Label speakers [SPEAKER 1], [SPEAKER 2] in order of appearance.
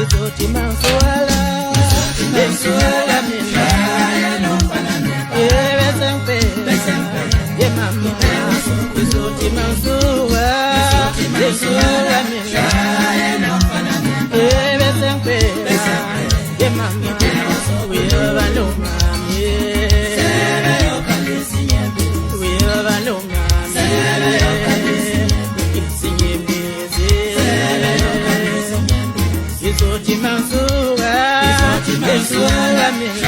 [SPEAKER 1] izoti mansuala Bensuala mina Besempe Ye mama izoti mansuala Bensuala mina Besempe Ye mama we have no mami we have no mami Izoti mansuala Bensuala mina